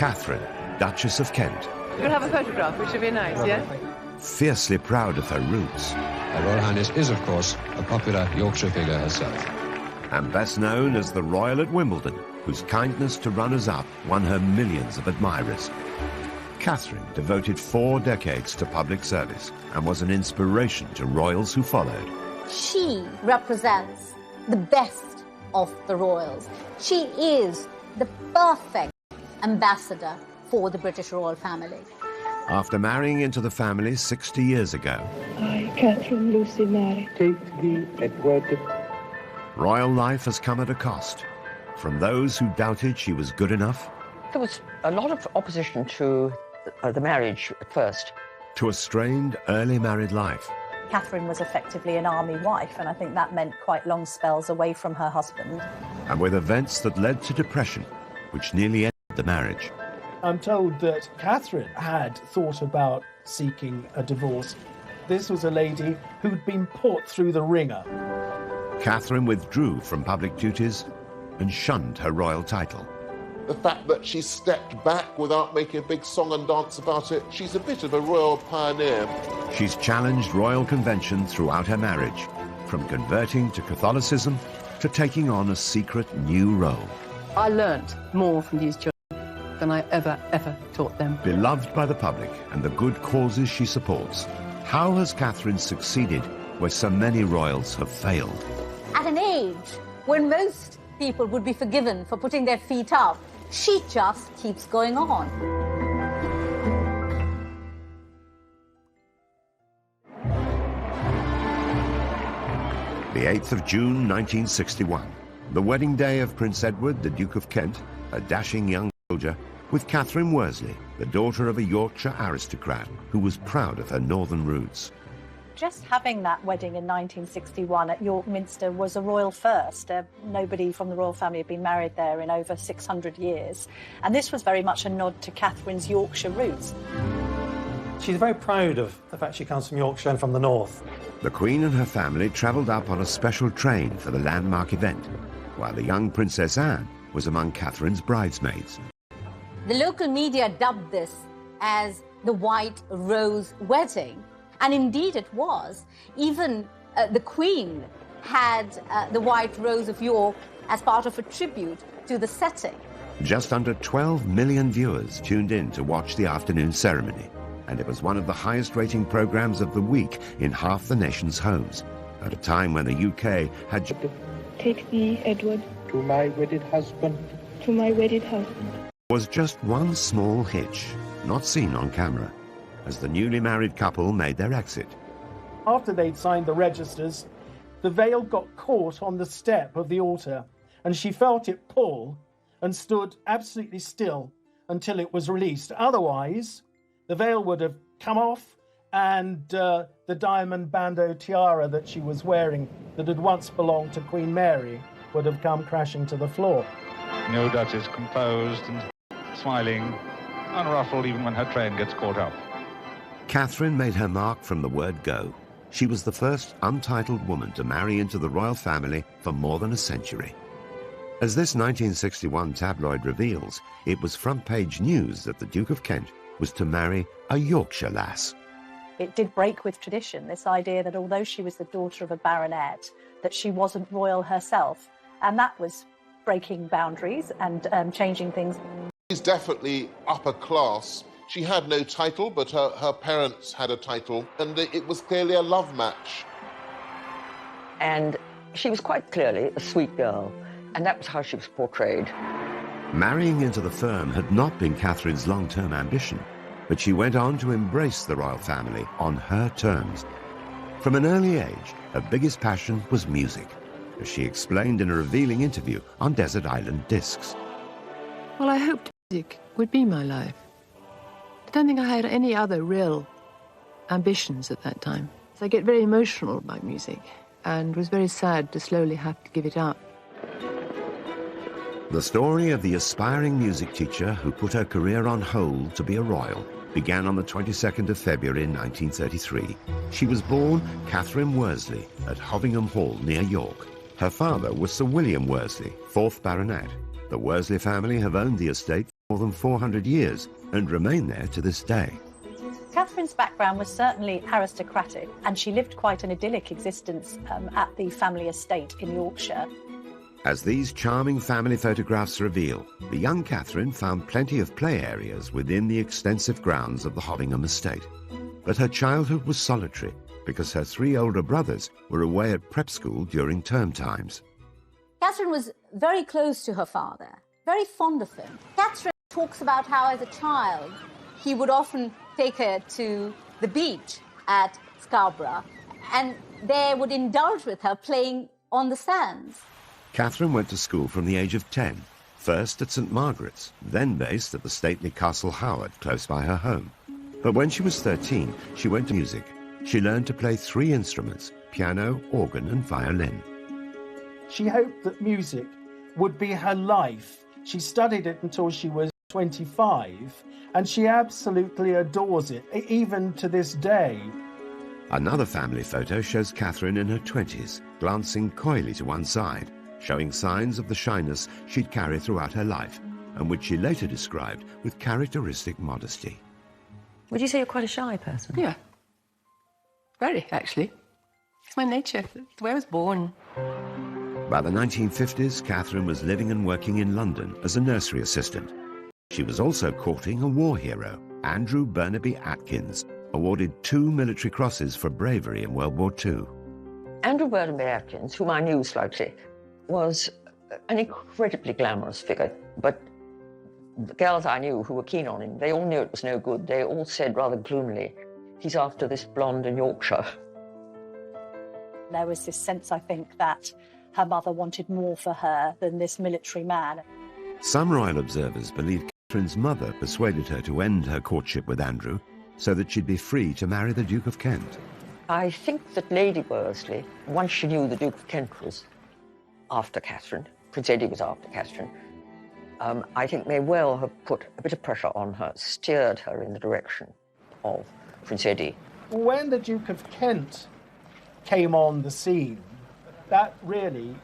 Katharine, Duchess of Kent. We'll have a photograph, which would be nice, yeah? Fiercely proud of her roots. Her Royal Highness is, of course, a popular Yorkshire figure herself. And best known as the Royal at Wimbledon, whose kindness to runners-up won her millions of admirers. Katharine devoted 4 decades to public service and was an inspiration to royals who followed. She represents the best of the royals. She is the perfect ambassador for the British royal family. After marrying into the family 60 years ago, I, Catherine Lucy Mary, take thee, Edward. royal life has come at a cost. From those who doubted she was good enough, There was a lot of opposition to the marriage at first. to a strained early married life. Catherine was effectively an army wife, and I think that meant quite long spells away from her husband. And with events that led to depression, which nearly ended the marriage. I'm told that Catherine had thought about seeking a divorce. This was a lady who'd been put through the ringer. Katharine withdrew from public duties and shunned her royal title. The fact that she stepped back without making a big song and dance about it, she's a bit of a royal pioneer. She's challenged royal convention throughout her marriage, from converting to Catholicism to taking on a secret new role. I learnt more from these children than I ever taught them. Beloved by the public and the good causes she supports, how has Katharine succeeded where so many royals have failed? At an age when most people would be forgiven for putting their feet up, she just keeps going on. The 8th of June 1961, the wedding day of Prince Edward, the Duke of Kent, a dashing young soldier, with Catherine Worsley, the daughter of a Yorkshire aristocrat who was proud of her northern roots. Just having that wedding in 1961 at York Minster was a royal first. Nobody from the royal family had been married there in over 600 years. And this was very much a nod to Catherine's Yorkshire roots. She's very proud of the fact she comes from Yorkshire and from the north. The Queen and her family travelled up on a special train for the landmark event, while the young Princess Anne was among Catherine's bridesmaids. The local media dubbed this as the White Rose Wedding. And indeed it was. Even the Queen had the White Rose of York as part of a tribute to the setting. Just under 12 million viewers tuned in to watch the afternoon ceremony, and it was one of the highest-rating programmes of the week in half the nation's homes, at a time when the UK had... take thee, Edward, To my wedded husband. to my wedded husband. was just one small hitch, not seen on camera, as the newly married couple made their exit. After they'd signed the registers, the veil got caught on the step of the altar, and she felt it pull and stood absolutely still until it was released. Otherwise, the veil would have come off, and the diamond bandeau tiara that she was wearing that had once belonged to Queen Mary would have come crashing to the floor. No Duchess, composed and smiling, unruffled even when her train gets caught up. Catherine made her mark from the word go. She was the first untitled woman to marry into the royal family for more than a century. As this 1961 tabloid reveals, it was front-page news that the Duke of Kent was to marry a Yorkshire lass. It did break with tradition, this idea that although she was the daughter of a baronet, that she wasn't royal herself. And that was breaking boundaries and changing things. She's definitely upper class. She had no title, but her parents had a title, and it was clearly a love match. And she was quite clearly a sweet girl, and that was how she was portrayed. Marrying into the firm had not been Catherine's long-term ambition, but she went on to embrace the royal family on her terms. From an early age, her biggest passion was music, as she explained in a revealing interview on Desert Island Discs. Well, I hoped music would be my life. I don't think I had any other real ambitions at that time. So I get very emotional about music and was very sad to slowly have to give it up. The story of the aspiring music teacher who put her career on hold to be a royal began on the 22nd of February 1933. She was born Catherine Worsley at Hovingham Hall near York. Her father was Sir William Worsley, 4th Baronet. The Worsley family have owned the estate more than 400 years and remain there to this day. Catherine's background was certainly aristocratic, and she lived quite an idyllic existence at the family estate in Yorkshire. As these charming family photographs reveal, the young Catherine found plenty of play areas within the extensive grounds of the Hovingham estate. But her childhood was solitary because her 3 older brothers were away at prep school during term times. Catherine was very close to her father, very fond of him. Catherine talks about how, as a child, he would often take her to the beach at Scarborough, and they would indulge with her playing on the sands. Catherine went to school from the age of 10, first at St Margaret's, then based at the stately Castle Howard close by her home. But when she was 13, she went to music. She learned to play 3 instruments, piano, organ and violin. She hoped that music would be her life. She studied it until she was 25, and she absolutely adores it, even to this day. Another family photo shows Catherine in her 20s, glancing coyly to one side, showing signs of the shyness she'd carried throughout her life, and which she later described with characteristic modesty. Would you say you're quite a shy person? Yeah. Very, actually. It's my nature. It's the way I was born. By the 1950s, Catherine was living and working in London as a nursery assistant. She was also courting a war hero, Andrew Burnaby Atkins, awarded 2 military crosses for bravery in World War II. Andrew Burnaby Atkins, whom I knew slightly, was an incredibly glamorous figure, but the girls I knew who were keen on him, they all knew it was no good. They all said rather gloomily, he's after this blonde in Yorkshire. There was this sense, I think, that her mother wanted more for her than this military man. Some royal observers believe Catherine's mother persuaded her to end her courtship with Andrew so that she'd be free to marry the Duke of Kent. I think that Lady Worsley, once she knew the Duke of Kent was after Catherine, Prince Eddie was after Catherine, I think may well have put a bit of pressure on her, steered her in the direction of Prince Eddie. When the Duke of Kent came on the scene, that really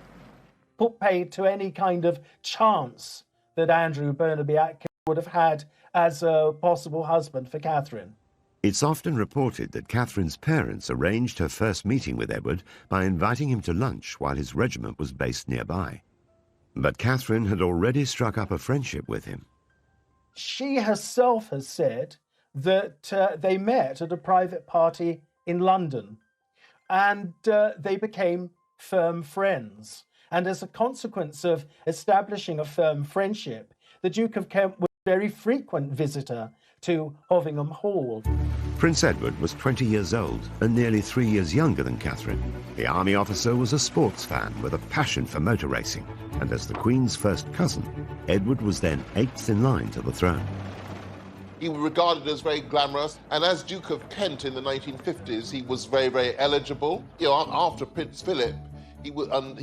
put paid to any kind of chance that Andrew Burnaby Atkins would have had as a possible husband for Catherine. It's often reported that Catherine's parents arranged her first meeting with Edward by inviting him to lunch while his regiment was based nearby. But Catherine had already struck up a friendship with him. She herself has said that they met at a private party in London, and they became firm friends. And as a consequence of establishing a firm friendship, the Duke of Kent was a very frequent visitor to Hovingham Hall. Prince Edward was 20 years old and nearly 3 years younger than Catherine. The army officer was a sports fan with a passion for motor racing, and as the Queen's first cousin, Edward was then 8th in line to the throne. He was regarded as very glamorous, and as Duke of Kent in the 1950s, he was very, very eligible. You know, after Prince Philip, he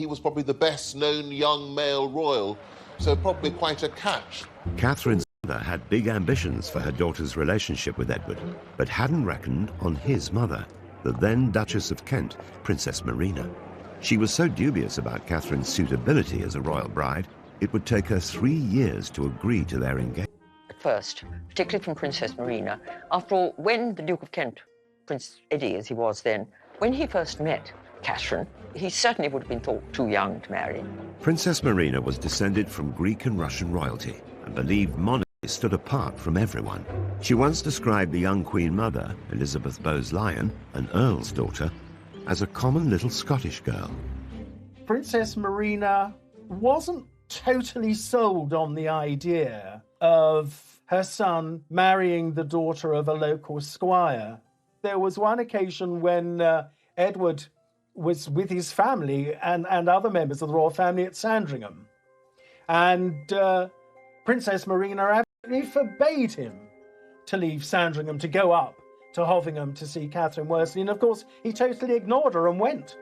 was probably the best-known young male royal, so probably quite a catch. Catherine's mother had big ambitions for her daughter's relationship with Edward, but hadn't reckoned on his mother, the then Duchess of Kent, Princess Marina. She was so dubious about Catherine's suitability as a royal bride, it would take her 3 years to agree to their engagement. At first, particularly from Princess Marina, after all, when the Duke of Kent, Prince Eddie as he was then, when he first met Catherine, he certainly would have been thought too young to marry. Princess Marina was descended from Greek and Russian royalty and believed monarchy stood apart from everyone. She once described the young Queen Mother, Elizabeth Bowes-Lyon, an Earl's daughter, as a common little Scottish girl. Princess Marina wasn't totally sold on the idea of her son marrying the daughter of a local squire. There was one occasion when Edward was with his family and other members of the royal family at Sandringham. And Princess Marina absolutely forbade him to leave Sandringham to go up to Hovingham to see Catherine Worsley. And of course, he totally ignored her and went.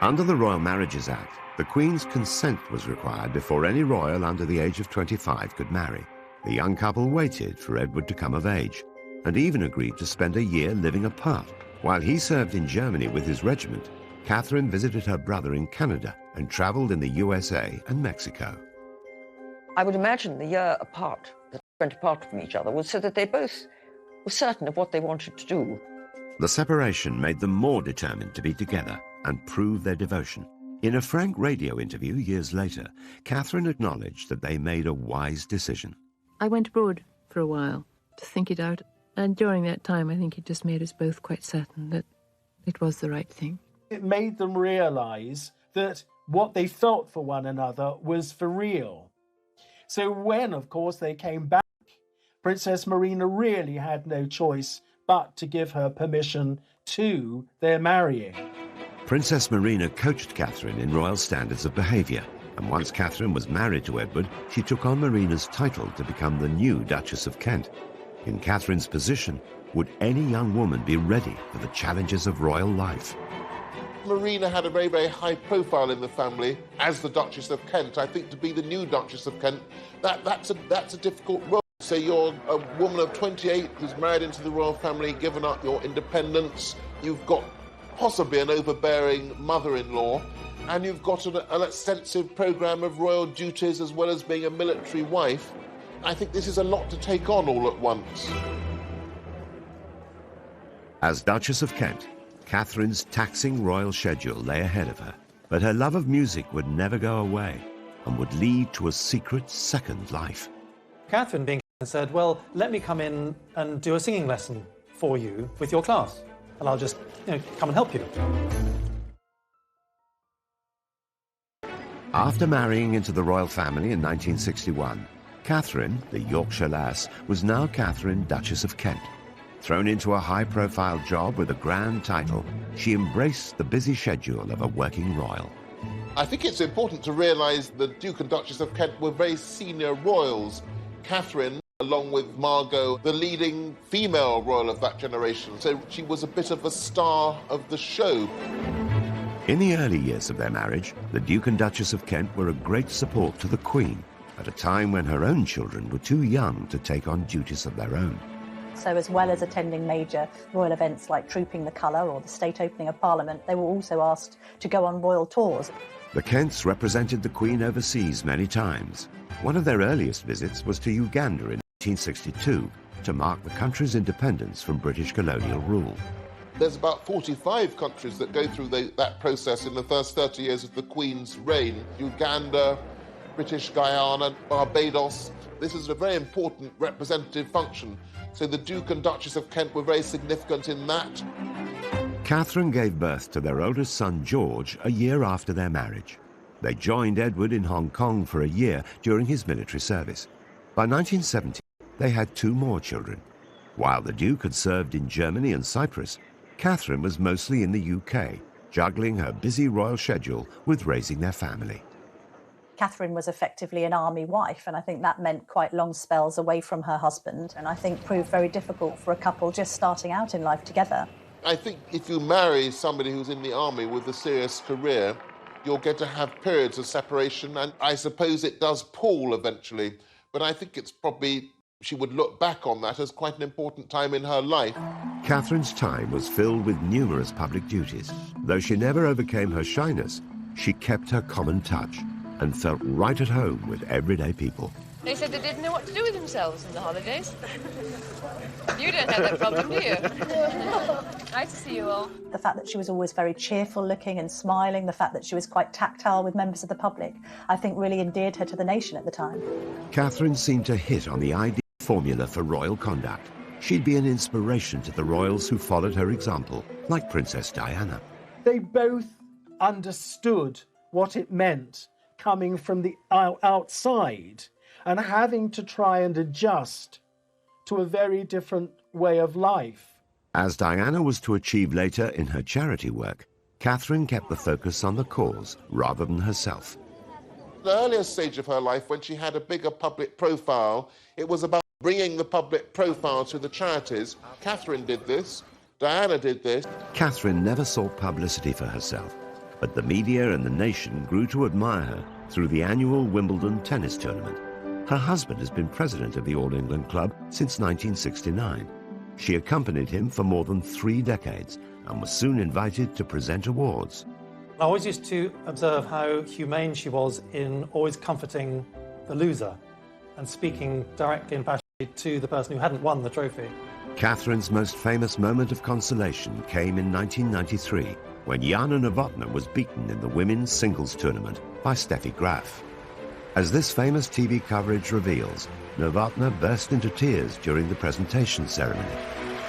Under the Royal Marriages Act, the Queen's consent was required before any royal under the age of 25 could marry. The young couple waited for Edward to come of age and even agreed to spend a year living apart. While he served in Germany with his regiment, Catherine visited her brother in Canada and travelled in the USA and Mexico. I would imagine the year apart went apart from each other was so that they both were certain of what they wanted to do. The separation made them more determined to be together and prove their devotion. In a frank radio interview years later, Katharine acknowledged that they made a wise decision. I went abroad for a while to think it out, and during that time I think it just made us both quite certain that it was the right thing. It made them realise that what they felt for one another was for real. So when, of course, they came back, Princess Marina really had no choice but to give her permission to their marrying. Princess Marina coached Katharine in royal standards of behaviour, and once Katharine was married to Edward, she took on Marina's title to become the new Duchess of Kent. In Katharine's position, would any young woman be ready for the challenges of royal life? Marina had a very, very high profile in the family as the Duchess of Kent. I think to be the new Duchess of Kent, that's a difficult role. So you're a woman of 28 who's married into the royal family, given up your independence. You've got possibly an overbearing mother-in-law, and you've got an extensive programme of royal duties as well as being a military wife. I think this is a lot to take on all at once. As Duchess of Kent, Katharine's taxing royal schedule lay ahead of her, but her love of music would never go away and would lead to a secret second life. Katharine, being said, well, let me come in and do a singing lesson for you with your class, and I'll just, come and help you. After marrying into the royal family in 1961, Katharine, the Yorkshire lass, was now Katharine, Duchess of Kent. Thrown into a high-profile job with a grand title, she embraced the busy schedule of a working royal. I think it's important to realise the Duke and Duchess of Kent were very senior royals. Katharine, along with Margot, the leading female royal of that generation, so she was a bit of a star of the show. In the early years of their marriage, the Duke and Duchess of Kent were a great support to the Queen, at a time when her own children were too young to take on duties of their own. So as well as attending major royal events like Trooping the Colour or the state opening of Parliament, they were also asked to go on royal tours. The Kents represented the Queen overseas many times. One of their earliest visits was to Uganda in 1962 to mark the country's independence from British colonial rule. There's about 45 countries that go through that process in the first 30 years of the Queen's reign. Uganda, British Guyana, Barbados. This is a very important representative function. So the Duke and Duchess of Kent were very significant in that. Katharine gave birth to their oldest son, George, a year after their marriage. They joined Edward in Hong Kong for a year during his military service. By 1970, they had 2 more children. While the Duke had served in Germany and Cyprus, Katharine was mostly in the UK, juggling her busy royal schedule with raising their family. Katharine was effectively an army wife, and I think that meant quite long spells away from her husband, and I think proved very difficult for a couple just starting out in life together. I think if you marry somebody who's in the army with a serious career, you'll get to have periods of separation, and I suppose it does pall eventually, but I think it's probably, she would look back on that as quite an important time in her life. Katharine's time was filled with numerous public duties. Though she never overcame her shyness, she kept her common touch and felt right at home with everyday people. They said they didn't know what to do with themselves in the holidays. You don't have that problem, do you? Nice to see you all. The fact that she was always very cheerful looking and smiling, the fact that she was quite tactile with members of the public, I think really endeared her to the nation at the time. Katharine seemed to hit on the ideal formula for royal conduct. She'd be an inspiration to the royals who followed her example, like Princess Diana. They both understood what it meant coming from the outside and having to try and adjust to a very different way of life. As Diana was to achieve later in her charity work, Katharine kept the focus on the cause rather than herself. The earlier stage of her life, when she had a bigger public profile, it was about bringing the public profile to the charities. Katharine did this, Diana did this. Katharine never sought publicity for herself, but the media and the nation grew to admire her through the annual Wimbledon tennis tournament. Her husband has been president of the All England Club since 1969. She accompanied him for more than 3 decades and was soon invited to present awards. I always used to observe how humane she was in always comforting the loser and speaking directly and passionately to the person who hadn't won the trophy. Catherine's most famous moment of consolation came in 1993, when Jana Novotná was beaten in the women's singles tournament by Steffi Graf. As this famous TV coverage reveals, Novotná burst into tears during the presentation ceremony.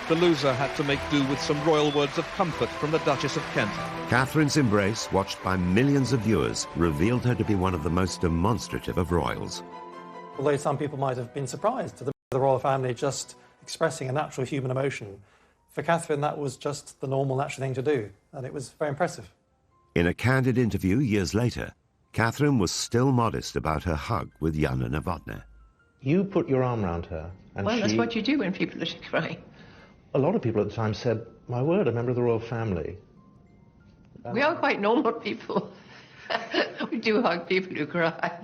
The loser had to make do with some royal words of comfort from the Duchess of Kent. Catherine's embrace, watched by millions of viewers, revealed her to be one of the most demonstrative of royals. Although some people might have been surprised to the royal family just expressing a natural human emotion, for Catherine that was just the normal, natural thing to do, and it was very impressive. In a candid interview years later, Catherine was still modest about her hug with Jana Novotná. You put your arm around her, and well, that's what you do when people are crying. A lot of people at the time said, my word, a member of the royal family. We are quite normal people. We do hug people who cry.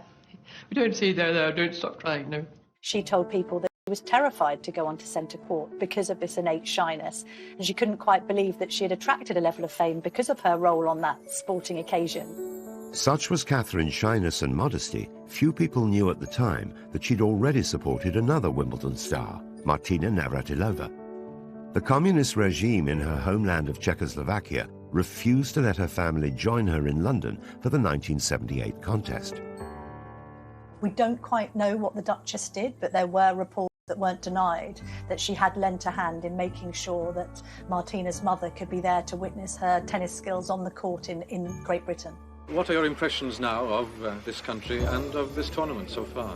We don't say, there, don't stop crying, no. She told people that she was terrified to go onto centre court because of this innate shyness, and she couldn't quite believe that she had attracted a level of fame because of her role on that sporting occasion. Such was Catherine's shyness and modesty, few people knew at the time that she'd already supported another Wimbledon star, Martina Navratilova. The communist regime in her homeland of Czechoslovakia refused to let her family join her in London for the 1978 contest. We don't quite know what the Duchess did, but there were reports that weren't denied that she had lent a hand in making sure that Martina's mother could be there to witness her tennis skills on the court in Great Britain. What are your impressions now of this country and of this tournament so far?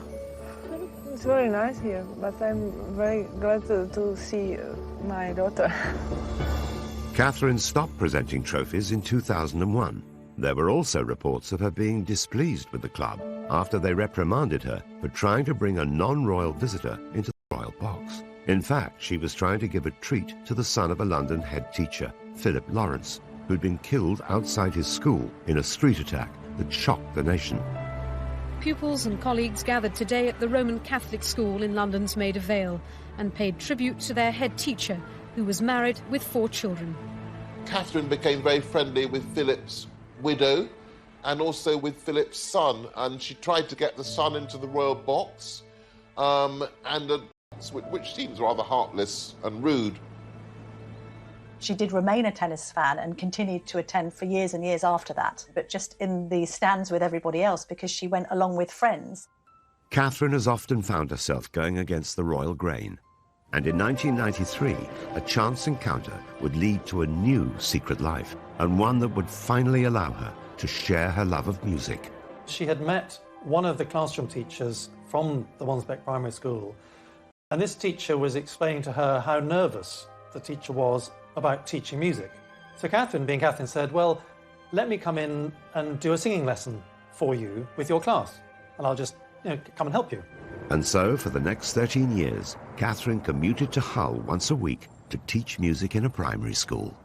It's very nice here, but I'm very glad to see my daughter. Catherine stopped presenting trophies in 2001. There were also reports of her being displeased with the club after they reprimanded her for trying to bring a non-royal visitor into the royal box. In fact, she was trying to give a treat to the son of a London head teacher, Philip Lawrence, who'd been killed outside his school in a street attack that shocked the nation. Pupils and colleagues gathered today at the Roman Catholic school in London's Maida Vale and paid tribute to their head teacher, who was married with 4 children. Catherine became very friendly with Philip's widow and also with Philip's son, and she tried to get the son into the royal box, which seems rather heartless and rude. She did remain a tennis fan and continued to attend for years and years after that, but just in the stands with everybody else because she went along with friends. Catherine has often found herself going against the royal grain. And in 1993, a chance encounter would lead to a new secret life, and one that would finally allow her to share her love of music. She had met one of the classroom teachers from the Wansbeck Primary School, and this teacher was explaining to her how nervous the teacher was about teaching music. So Catherine, being Catherine, said, well, let me come in and do a singing lesson for you with your class, and I'll just come and help you. And so, for the next 13 years, Catherine commuted to Hull once a week to teach music in a primary school,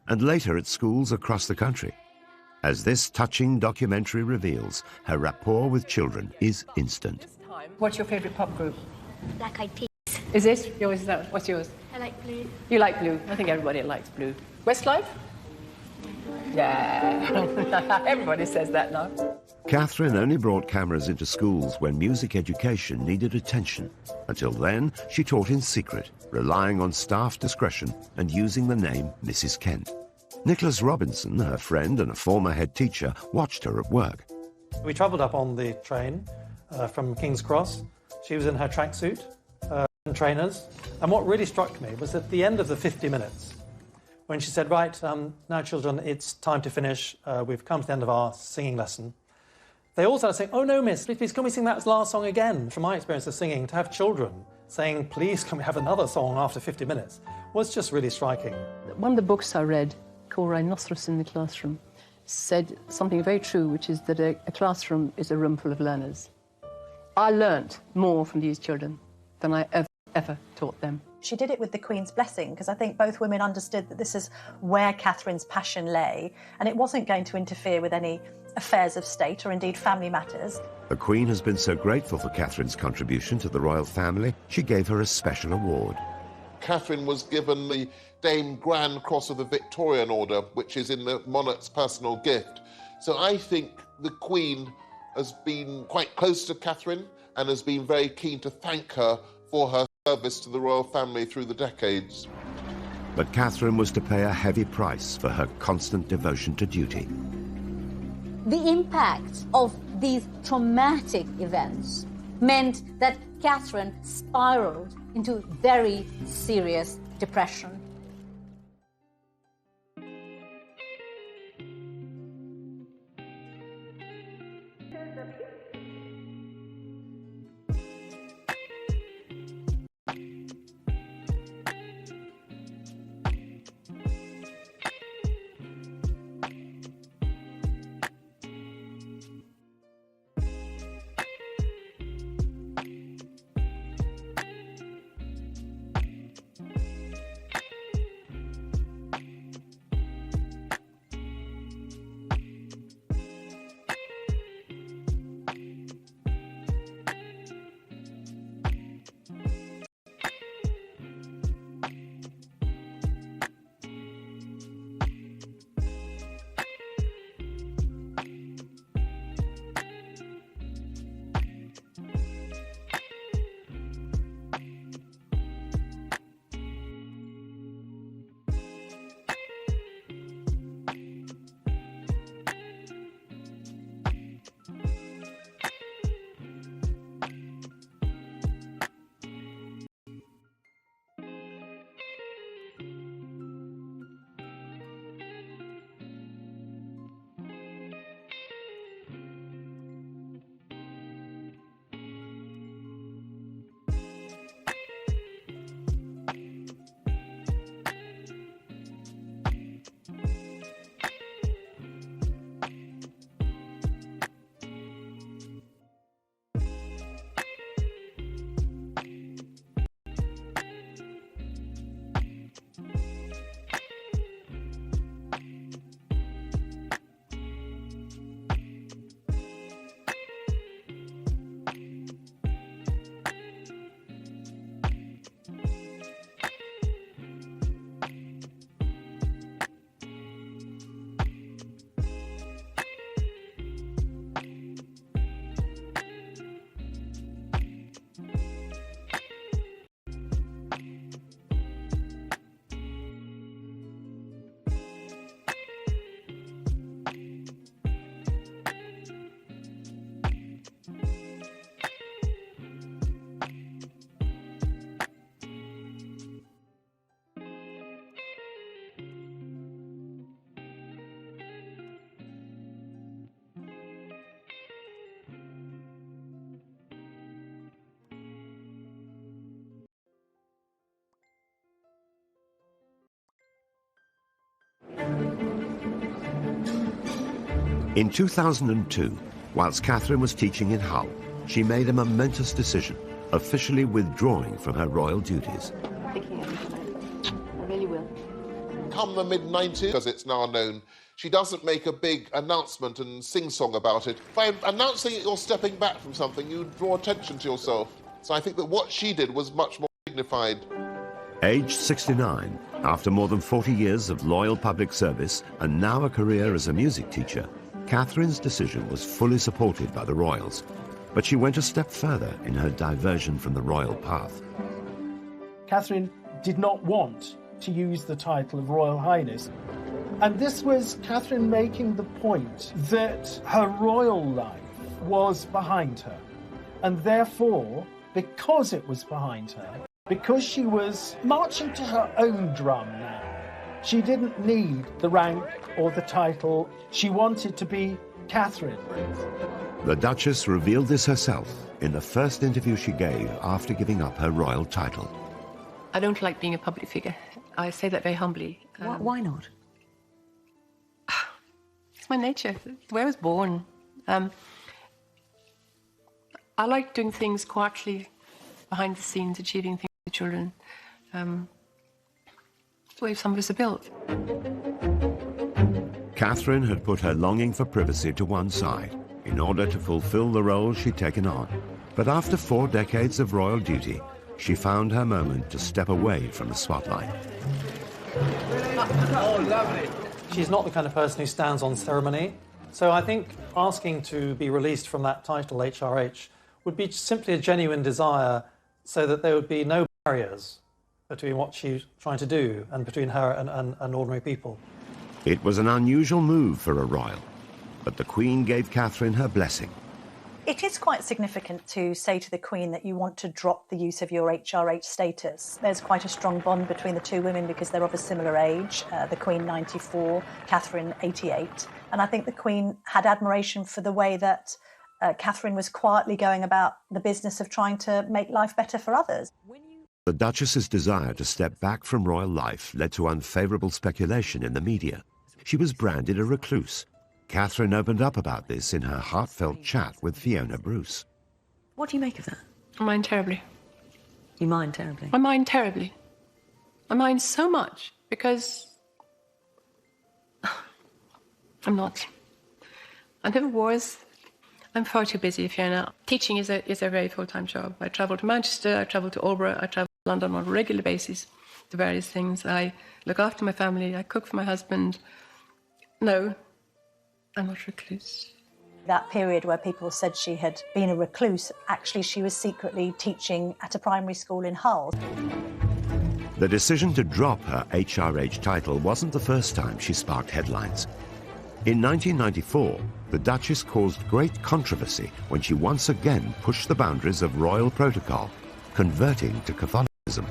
and later at schools across the country. As this touching documentary reveals, her rapport with children is instant. What's your favourite pop group? Black Eyed Peas. Is it? Yours is that? What's yours? I like blue. You like blue? I think everybody likes blue. Westlife? Yeah. Everybody says that now. Catherine only brought cameras into schools when music education needed attention. Until then, she taught in secret, relying on staff discretion and using the name Mrs. Kent. Nicholas Robinson, her friend and a former head teacher, watched her at work. We travelled up on the train from King's Cross. She was in her tracksuit and trainers. And what really struck me was at the end of the 50 minutes, when she said, right, now children, it's time to finish. We've come to the end of our singing lesson. They all started saying, oh no, miss, please, can we sing that last song again? From my experience of singing, to have children saying, please, can we have another song after 50 minutes, was just really striking. One of the books I read, called Rhinoceros in the Classroom, said something very true, which is that a classroom is a room full of learners. I learnt more from these children than I ever taught them. She did it with the Queen's blessing, because I think both women understood that this is where Catherine's passion lay, and it wasn't going to interfere with any affairs of state or indeed family matters. The Queen has been so grateful for Catherine's contribution to the royal family, she gave her a special award. Catherine was given the Dame Grand Cross of the Victorian Order, which is in the monarch's personal gift. So I think the Queen has been quite close to Catherine and has been very keen to thank her for her service to the royal family through the decades. But Catherine was to pay a heavy price for her constant devotion to duty. The impact of these traumatic events meant that Catherine spiraled into very serious depression. In 2002, whilst Catherine was teaching in Hull, she made a momentous decision, officially withdrawing from her royal duties. Thinking of it, I really will. Come the mid-90s, as it's now known, she doesn't make a big announcement and sing-song about it. By announcing that you're stepping back from something, you draw attention to yourself. So I think that what she did was much more dignified. Aged 69, after more than 40 years of loyal public service and now a career as a music teacher, Catherine's decision was fully supported by the royals. But she went a step further in her diversion from the royal path. Catherine did not want to use the title of Royal Highness. And this was Catherine making the point that her royal life was behind her. And therefore, because it was behind her, because she was marching to her own drum now, she didn't need the rank or the title. She wanted to be Catherine. The Duchess revealed this herself in the first interview she gave after giving up her royal title. I don't like being a public figure. I say that very humbly. Why not? It's my nature. It's the way I was born. I like doing things quietly behind the scenes, achieving things for children. It's the way some of us are built. Catherine had put her longing for privacy to one side in order to fulfill the role she'd taken on. But after 4 decades of royal duty, she found her moment to step away from the spotlight. Oh, lovely. She's not the kind of person who stands on ceremony. So I think asking to be released from that title, HRH, would be simply a genuine desire so that there would be no barriers between what she's trying to do and between her and ordinary people. It was an unusual move for a royal, but the Queen gave Catherine her blessing. It is quite significant to say to the Queen that you want to drop the use of your HRH status. There's quite a strong bond between the two women because they're of a similar age. The Queen 94, Catherine 88. And I think the Queen had admiration for the way that Catherine was quietly going about the business of trying to make life better for others. The Duchess's desire to step back from royal life led to unfavourable speculation in the media. She was branded a recluse. Catherine opened up about this in her heartfelt chat with Fiona Bruce. What do you make of that? I mind terribly. You mind terribly? I mind terribly. I mind so much because I'm not. I never was. I'm far too busy, Fiona. Teaching is a very full-time job. I travel to Manchester, I travel to Albury, I travel to London on a regular basis to various things. I look after my family, I cook for my husband. No, I'm not a recluse. That period where people said she had been a recluse, actually she was secretly teaching at a primary school in Hull. The decision to drop her HRH title wasn't the first time she sparked headlines. In 1994, the Duchess caused great controversy when she once again pushed the boundaries of royal protocol, converting to Catholicism.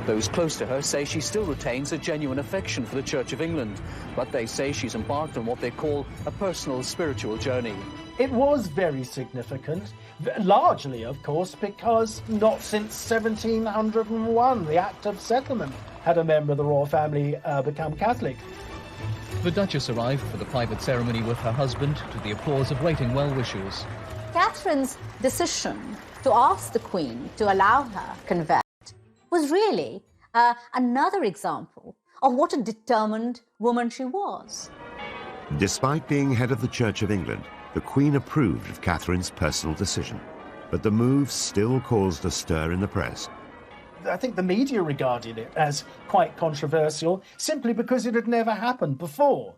Those close to her say she still retains a genuine affection for the Church of England, but they say she's embarked on what they call a personal spiritual journey. It was very significant, largely, of course, because not since 1701, the Act of Settlement, had a member of the royal family become Catholic. The Duchess arrived for the private ceremony with her husband to the applause of waiting well-wishers. Catherine's decision to ask the Queen to allow her convert was really another example of what a determined woman she was. Despite being head of the Church of England, the Queen approved of Catherine's personal decision, but the move still caused a stir in the press. I think the media regarded it as quite controversial simply because it had never happened before.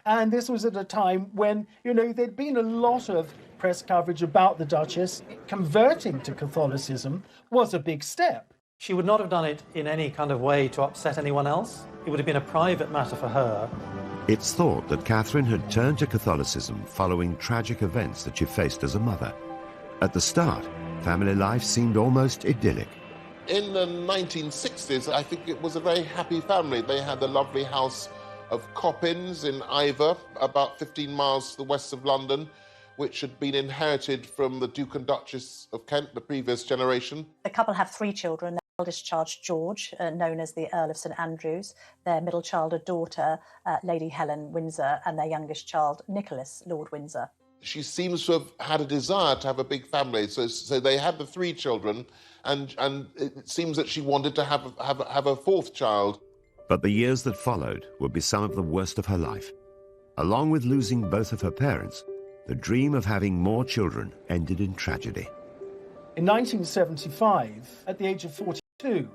And this was at a time when, there'd been a lot of press coverage about the Duchess. Converting to Catholicism was a big step. She would not have done it in any kind of way to upset anyone else. It would have been a private matter for her. It's thought that Catherine had turned to Catholicism following tragic events that she faced as a mother. At the start, family life seemed almost idyllic. In the 1960s, I think it was a very happy family. They had the lovely house of Coppins in Iver, about 15 miles to the west of London, which had been inherited from the Duke and Duchess of Kent, the previous generation. The couple have 3 children. Their eldest child, George, known as the Earl of St Andrews, their middle child, a daughter, Lady Helen Windsor, and their youngest child, Nicholas, Lord Windsor. She seems to have had a desire to have a big family, so they had the 3 children, and it seems that she wanted to have a 4th child. But the years that followed would be some of the worst of her life. Along with losing both of her parents, the dream of having more children ended in tragedy. In 1975, at the age of 42,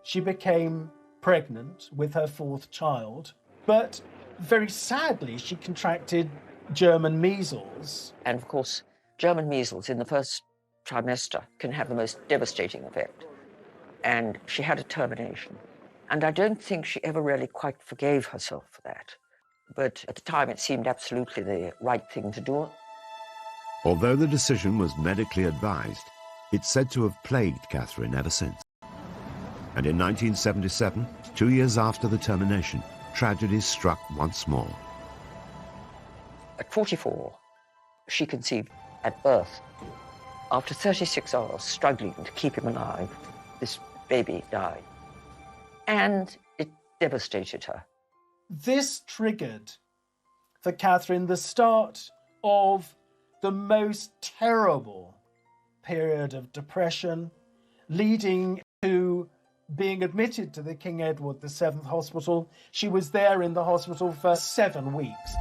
she became pregnant with her 4th child, but very sadly she contracted German measles. And of course, German measles in the first trimester can have the most devastating effect. And she had a termination. And I don't think she ever really quite forgave herself for that. But at the time, it seemed absolutely the right thing to do. Although the decision was medically advised, it's said to have plagued Catherine ever since. And in 1977, 2 years after the termination, tragedy struck once more. At 44, she conceived at birth. After 36 hours struggling to keep him alive, this baby died. And it devastated her. This triggered for Catherine the start of the most terrible period of depression, leading to being admitted to the King Edward VII Hospital. She was there in the hospital for 7 weeks.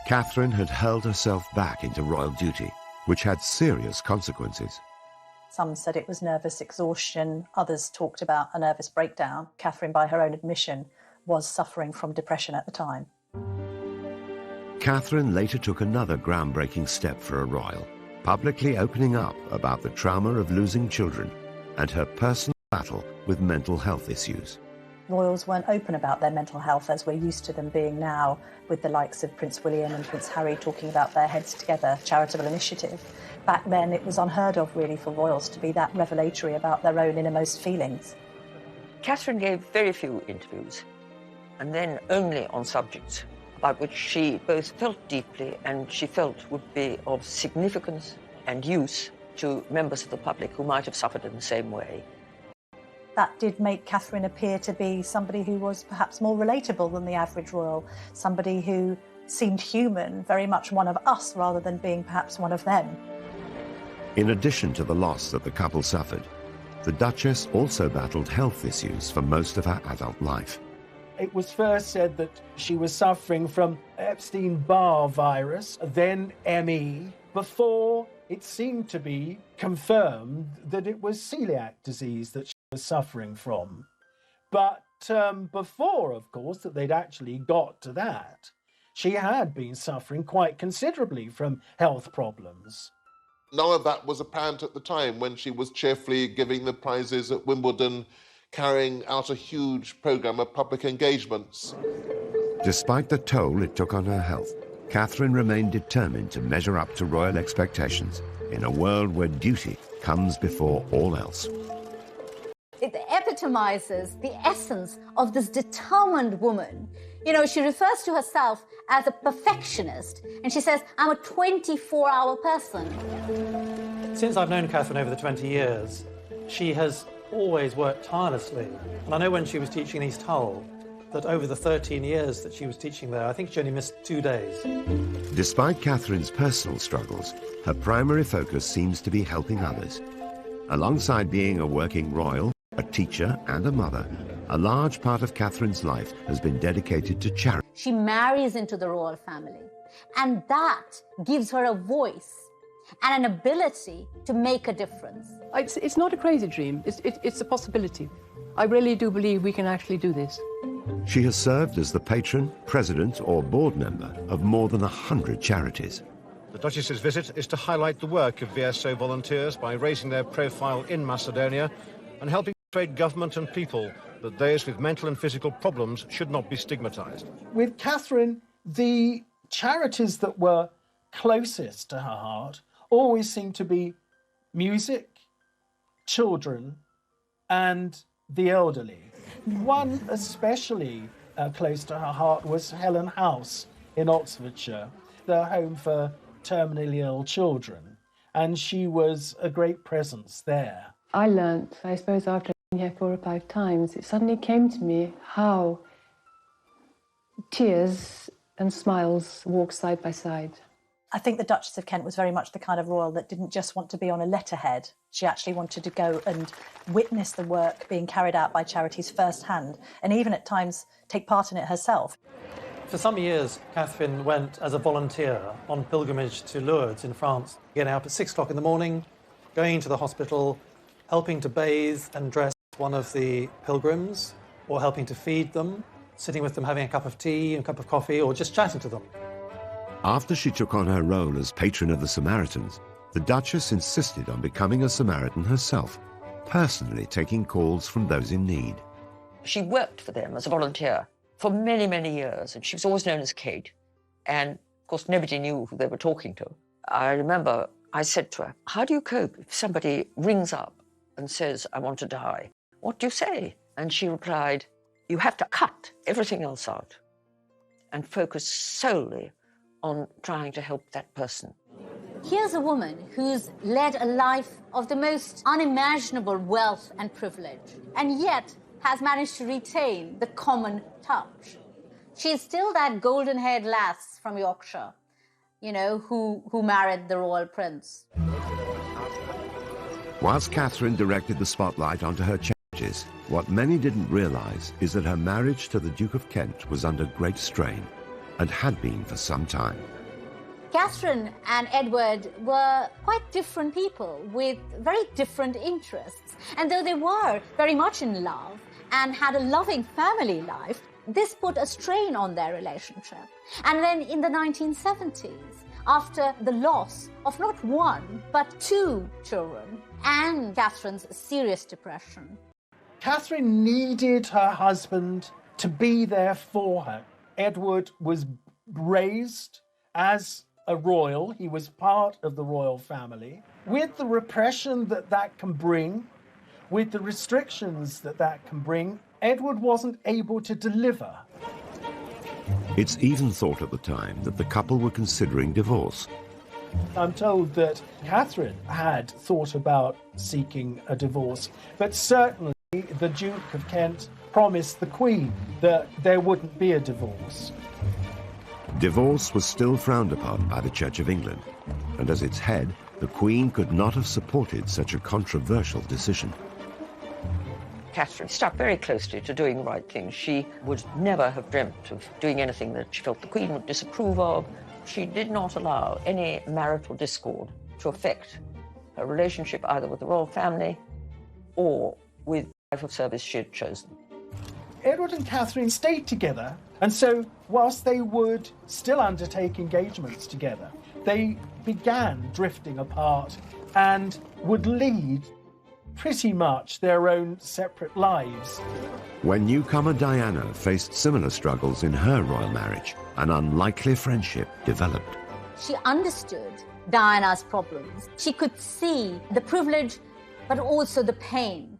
Catherine had hurled herself back into royal duty, which had serious consequences. Some said it was nervous exhaustion. Others talked about a nervous breakdown. Catherine, by her own admission, was suffering from depression at the time. Catherine later took another groundbreaking step for a royal, publicly opening up about the trauma of losing children and her personal battle with mental health issues. Royals weren't open about their mental health as we're used to them being now, with the likes of Prince William and Prince Harry talking about their Heads Together charitable initiative. Back then it was unheard of really for royals to be that revelatory about their own innermost feelings. Catherine gave very few interviews, and then only on subjects about which she both felt deeply and she felt would be of significance and use to members of the public who might have suffered in the same way. That did make Catherine appear to be somebody who was perhaps more relatable than the average royal, somebody who seemed human, very much one of us rather than being perhaps one of them. In addition to the loss that the couple suffered, the Duchess also battled health issues for most of her adult life. It was first said that she was suffering from Epstein-Barr virus, then ME, before it seemed to be confirmed that it was celiac disease that she was suffering from. But before, of course, that they'd actually got to that, she had been suffering quite considerably from health problems. None of that was apparent at the time when she was cheerfully giving the prizes at Wimbledon, carrying out a huge programme of public engagements. Despite the toll it took on her health, Catherine remained determined to measure up to royal expectations in a world where duty comes before all else. It epitomizes the essence of this determined woman. You know, she refers to herself as a perfectionist, and she says, I'm a 24-hour person. Since I've known Catherine over the 20 years, she has always worked tirelessly. And I know when she was teaching in East Hull, that over the 13 years that she was teaching there, I think she only missed 2 days. Despite Catherine's personal struggles, her primary focus seems to be helping others. Alongside being a working royal, a teacher and a mother, a large part of Catherine's life has been dedicated to charity. She marries into the royal family, and that gives her a voice and an ability to make a difference. It's not a crazy dream. It's a possibility. I really do believe we can actually do this. She has served as the patron, president or board member of more than 100 charities. The Duchess's visit is to highlight the work of VSO volunteers by raising their profile in Macedonia and helping persuade government and people that those with mental and physical problems should not be stigmatised. With Catherine, the charities that were closest to her heart always seemed to be music, children, and the elderly. One especially close to her heart was Helen House in Oxfordshire, the home for terminally ill children, and she was a great presence there. I learnt, I suppose, after being here 4 or 5 times, it suddenly came to me how tears and smiles walk side by side. I think the Duchess of Kent was very much the kind of royal that didn't just want to be on a letterhead. She actually wanted to go and witness the work being carried out by charities firsthand, and even at times take part in it herself. For some years, Catherine went as a volunteer on pilgrimage to Lourdes in France, getting up at 6 o'clock in the morning, going to the hospital, helping to bathe and dress one of the pilgrims, or helping to feed them, sitting with them having a cup of tea, a cup of coffee, or just chatting to them. After she took on her role as patron of the Samaritans, the Duchess insisted on becoming a Samaritan herself, personally taking calls from those in need. She worked for them as a volunteer for many, many years, and she was always known as Kate. And, of course, nobody knew who they were talking to. I remember I said to her, how do you cope if somebody rings up and says, I want to die? What do you say? And she replied, you have to cut everything else out and focus solely on trying to help that person. Here's a woman who's led a life of the most unimaginable wealth and privilege, and yet has managed to retain the common touch. She's still that golden-haired lass from Yorkshire, you know, who married the royal prince. Whilst Catherine directed the spotlight onto her charities, what many didn't realise is that her marriage to the Duke of Kent was under great strain, and had been for some time. Catherine and Edward were quite different people with very different interests. And though they were very much in love and had a loving family life, this put a strain on their relationship. And then in the 1970s, after the loss of not 1, but 2 children, and Catherine's serious depression, Catherine needed her husband to be there for her. Edward was raised as a royal. He was part of the royal family. With the repression that can bring, with the restrictions that can bring, Edward wasn't able to deliver. It's even thought at the time that the couple were considering divorce. I'm told that Catherine had thought about seeking a divorce, but certainly the Duke of Kent promised the Queen that there wouldn't be a divorce. Divorce was still frowned upon by the Church of England, and as its head, the Queen could not have supported such a controversial decision. Catherine stuck very closely to doing the right thing. She would never have dreamt of doing anything that she felt the Queen would disapprove of. She did not allow any marital discord to affect her relationship either with the royal family or with the life of service she had chosen. Edward and Catherine stayed together, and so whilst they would still undertake engagements together, they began drifting apart and would lead pretty much their own separate lives. When newcomer Diana faced similar struggles in her royal marriage, an unlikely friendship developed. She understood Diana's problems. She could see the privilege, but also the pain.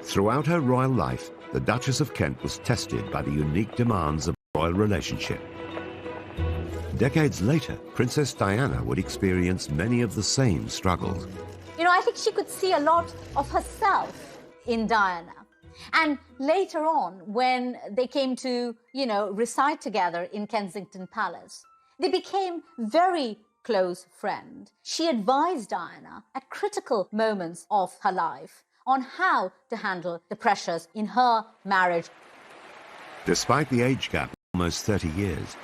Throughout her royal life, the Duchess of Kent was tested by the unique demands of a royal relationship. Decades later, Princess Diana would experience many of the same struggles. You know, I think she could see a lot of herself in Diana. And later on, when they came to, reside together in Kensington Palace, they became very close friends. She advised Diana at critical moments of her life on how to handle the pressures in her marriage. Despite the age gap of almost 30 years,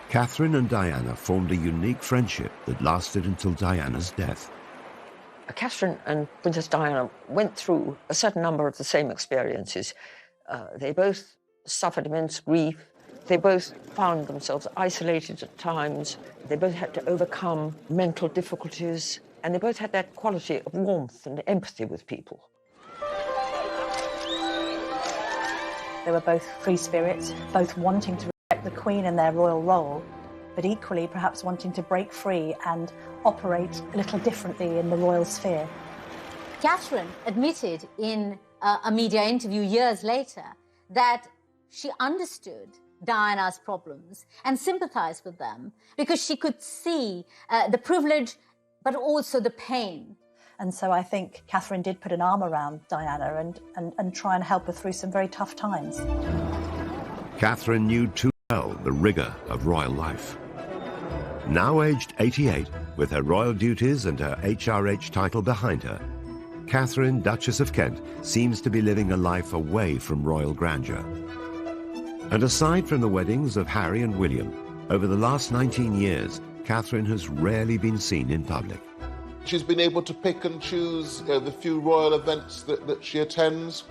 Catherine and Diana formed a unique friendship that lasted until Diana's death. Catherine and Princess Diana went through a certain number of the same experiences. They both suffered immense grief. They both found themselves isolated at times. They both had to overcome mental difficulties, and they both had that quality of warmth and empathy with people. They were both free spirits, both wanting to respect the Queen in their royal role, but equally perhaps wanting to break free and operate a little differently in the royal sphere. Catherine admitted in a media interview years later that she understood Diana's problems and sympathized with them because she could see the privilege but also the pain. And so I think Catherine did put an arm around Diana and try and help her through some very tough times. Catherine knew too well the rigour of royal life. Now aged 88, with her royal duties and her HRH title behind her, Katharine, Duchess of Kent, seems to be living a life away from royal grandeur. And aside from the weddings of Harry and William, over the last 19 years, Katharine has rarely been seen in public. She's been able to pick and choose the few royal events that she attends,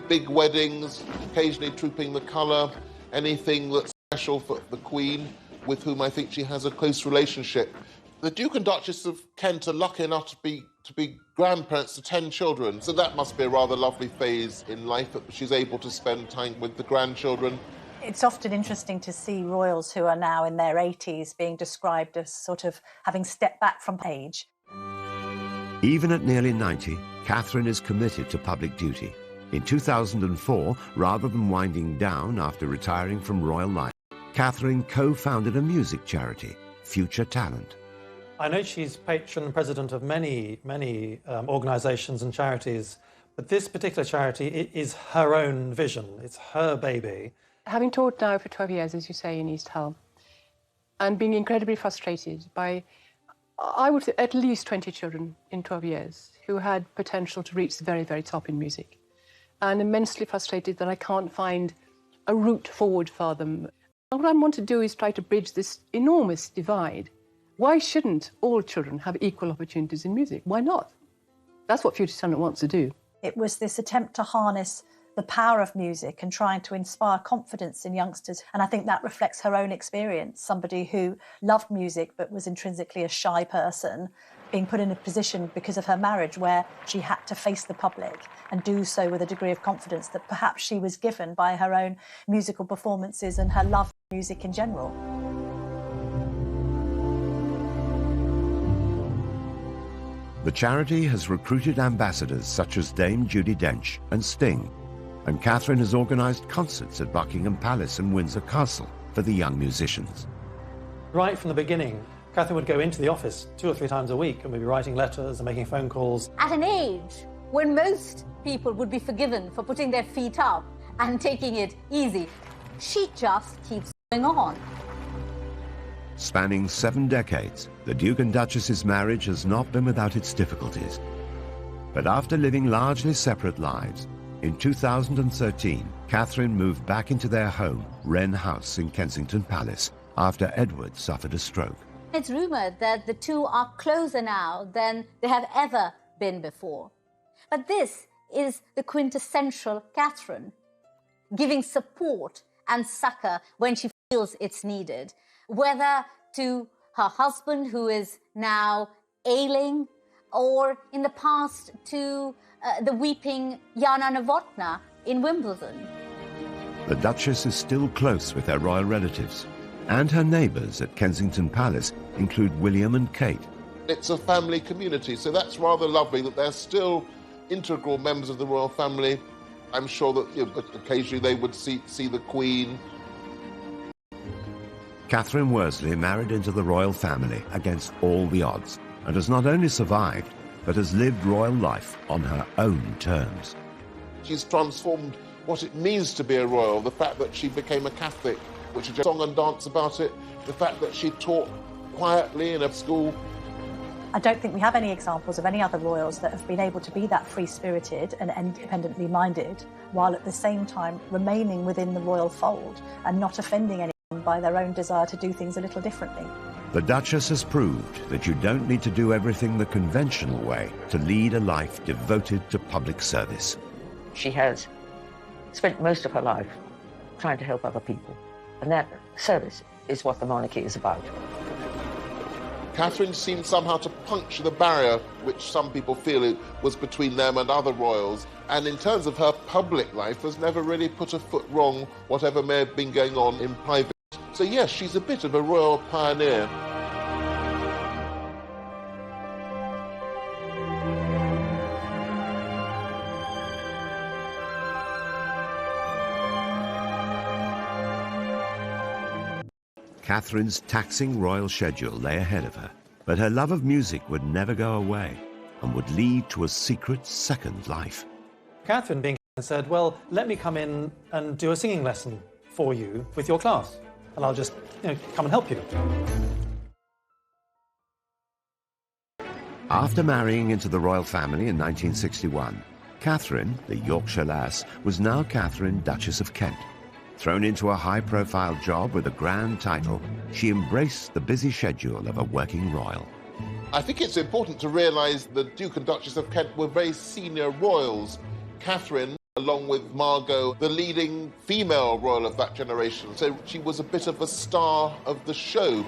big weddings, occasionally trooping the colour, anything that's special for the Queen, with whom I think she has a close relationship. The Duke and Duchess of Kent are lucky enough to be grandparents to 10 children, so that must be a rather lovely phase in life that she's able to spend time with the grandchildren. It's often interesting to see royals who are now in their 80s being described as sort of having stepped back from age. Even at nearly 90, Katharine is committed to public duty. In 2004, rather than winding down after retiring from royal life, Katharine co-founded a music charity, Future Talent. I know she's patron and president of many organisations and charities, but this particular charity is her own vision. It's her baby. Having taught now for 12 years, as you say, in East Hull, and being incredibly frustrated by, I would say, at least 20 children in 12 years who had potential to reach the very, very top in music, and immensely frustrated that I can't find a route forward for them. What I want to do is try to bridge this enormous divide. Why shouldn't all children have equal opportunities in music? Why not? That's what Future Talent wants to do. It was this attempt to harness the power of music and trying to inspire confidence in youngsters. And I think that reflects her own experience, somebody who loved music but was intrinsically a shy person, being put in a position because of her marriage where she had to face the public and do so with a degree of confidence that perhaps she was given by her own musical performances and her love for music in general. The charity has recruited ambassadors such as Dame Judi Dench and Sting, and Katharine has organised concerts at Buckingham Palace and Windsor Castle for the young musicians. Right from the beginning, Katharine would go into the office 2 or 3 times a week and we'd be writing letters and making phone calls. At an age when most people would be forgiven for putting their feet up and taking it easy, she just keeps going on. Spanning 7 decades, the Duke and Duchess's marriage has not been without its difficulties. But after living largely separate lives, in 2013, Katharine moved back into their home, Wren House in Kensington Palace, after Edward suffered a stroke. It's rumoured that the two are closer now than they have ever been before. But this is the quintessential Katharine, giving support and succour when she feels it's needed, whether to her husband, who is now ailing, or in the past to the weeping Jana Novotná in Wimbledon. The Duchess is still close with her royal relatives, and her neighbours at Kensington Palace include William and Kate. It's a family community, so that's rather lovely that they're still integral members of the royal family. I'm sure that occasionally they would see the Queen. Catherine Worsley married into the royal family against all the odds, and has not only survived, but has lived royal life on her own terms. She's transformed what it means to be a royal, the fact that she became a Catholic, which is a song and dance about it, the fact that she taught quietly in a school. I don't think we have any examples of any other royals that have been able to be that free-spirited and independently minded, while at the same time remaining within the royal fold and not offending anyone by their own desire to do things a little differently. The Duchess has proved that you don't need to do everything the conventional way to lead a life devoted to public service. She has spent most of her life trying to help other people, and that service is what the monarchy is about. Catherine seemed somehow to puncture the barrier which some people feel it was between them and other royals, and in terms of her public life has never really put a foot wrong, whatever may have been going on in private. So yes, she's a bit of a royal pioneer. Catherine's taxing royal schedule lay ahead of her, but her love of music would never go away and would lead to a secret second life. Katharine, being said, well, let me come in and do a singing lesson for you with your class. and I'll just come and help you. After marrying into the royal family in 1961, Katharine, the Yorkshire lass, was now Katharine, Duchess of Kent. Thrown into a high-profile job with a grand title, she embraced the busy schedule of a working royal. I think it's important to realise the Duke and Duchess of Kent were very senior royals. Katharine, along with Margot, the leading female royal of that generation, so she was a bit of a star of the show.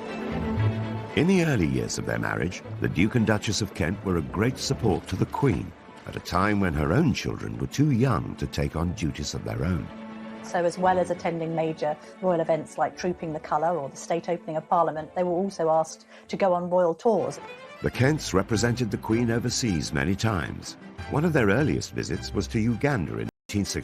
In the early years of their marriage, the Duke and Duchess of Kent were a great support to the Queen, at a time when her own children were too young to take on duties of their own. So as well as attending major royal events like Trooping the Colour or the state opening of Parliament, they were also asked to go on royal tours. The Kents represented the Queen overseas many times. One of their earliest visits was to Uganda in 1960.